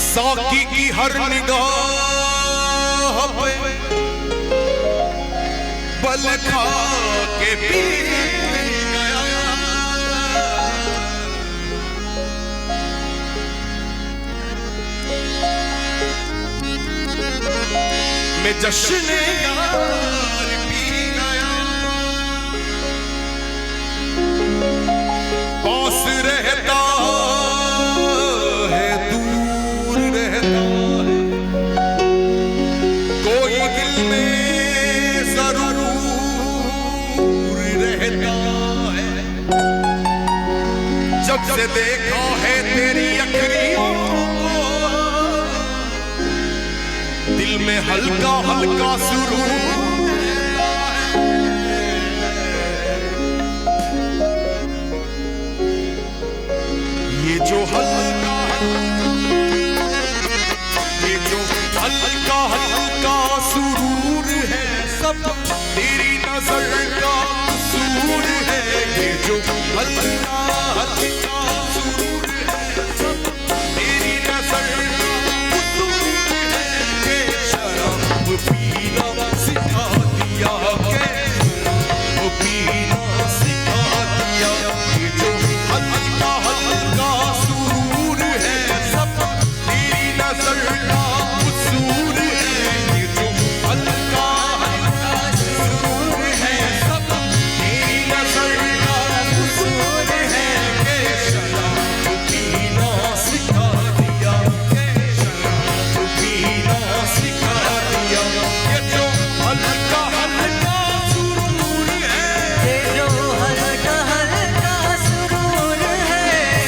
साकी की हर निगाह पे बल खा के पी गया। मैं जश्न यार पी गया। पास रहता जब से देखा है तेरी अखरियों को, दिल में हल्का हल्का सुरूर। ये जो हल्का हल्का सुरूर है, सब तेरी नजर का कसूर है। ये जो हल्का हल्का सुरूर है, सब तेरी नजर का कसूर है। के शराब पीना सिखा दिया, के पीना सिखा दिया। ये जो हल्का हल्का सुरूर है, सब तेरी नजर का कसूर है। ये जो हल्का हल्का सुरूर है, सब तेरी नजर का कसूर है। के शराब पीना सिखा दिया, के शराब पीना सिखा दिया। ये जो हल्का हल्का सुरूर है, ये जो हल्का हल्का सुरूर है,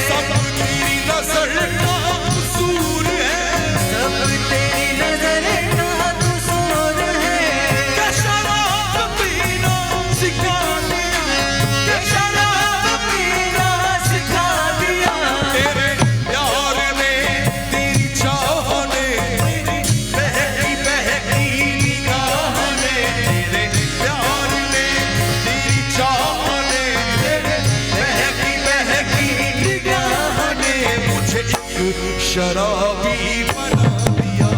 सब तेरी नजर का कसूर है। सब तेरी नजर का कसूर है। के शराब पीना सिखा दिया, के शराब पीना सिखा दिया। तेरे प्यार ने तेरी चाह ने बहकी बहकी निगाह ने, तेरे प्यार ने तेरी चाह ने बहकी बहकी निगाह ने मुझे एक शराबी बना दिया,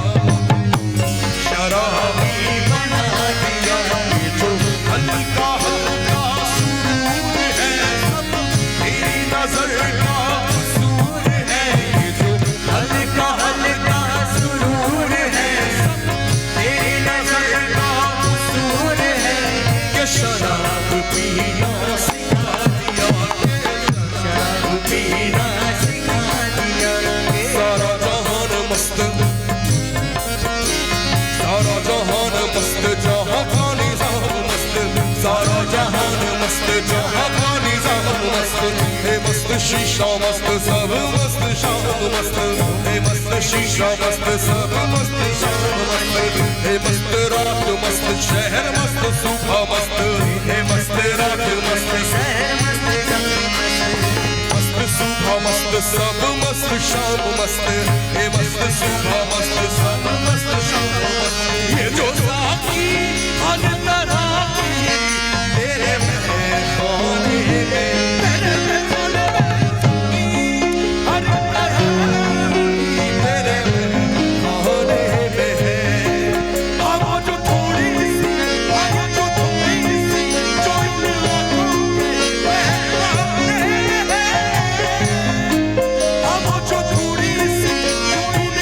शराबी बना दिया। ये जो हल्का हल्का सुरूर है, सब तेरी नजर का कसूर है। ये जो हल्का हल्का सुरूर है, सब तेरी नजर का कसूर है। के शराब पीना सिखा दिया, शराब पीना सिखा दिया। सारा जहान मस्त, सारा जहान मस्त, जहां का निजाम मस्त। सारा जहान मस्त, जहां का निजाम मस्त। हे मस्त शीशा मस्त, सब मस्त शाम मस्त। हे मस्त शीशा मस्त, सब मस्त शाम मस्त। हे मस्त रात मस्त, शहर मस्त, सुबह मस्त। हे मस्त रात मस्त, शहर मस्त, मस्त सुबह मस्त, सब मस्त शाम मस्त। हे मस्त सुबह मस्त, सब मस्त शाम मस्त। ये जो साकी हर तरह की तेरे खाने में, तेरे खाने में हर तरह की तेरे खाने में है। अब जो थोड़ी सी, अब जो थोड़ी सी जो इन आँखों के बहकाने में है। अब जो थोड़ी सी जो इन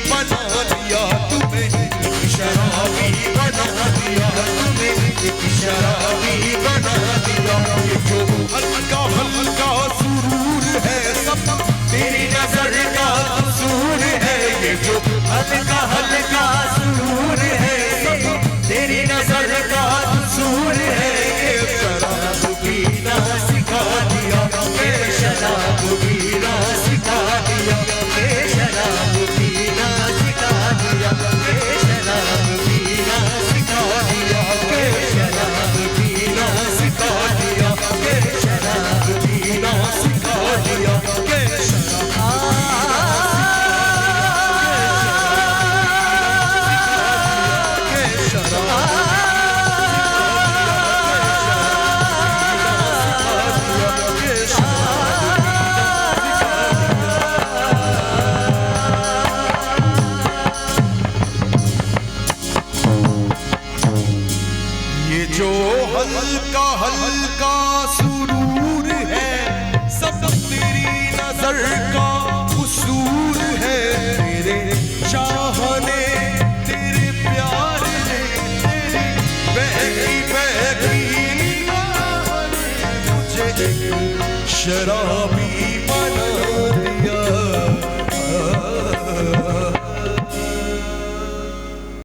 बना दिया तुम्हें, शराबी बना दिया तुम्हें, शराबी बना दिया। ये जो हल्का हल्का सुरूर है सब तेरी नजर का कसूर है, ये जो हल्का हल्का सुरूर है सब तेरी नजर का कसूर है। ये शराब पीना सिखा दिया, ये शराब पीना सिखा दिया, ये शराब पीना सिखा दिया, ये शराब पीना सिखा दिया, ये शराब पीना सिखा दिया, ये शराब पीना सिखा दिया, ये ये जो हल्का हल्का सुरूर है सब तेरी नजर का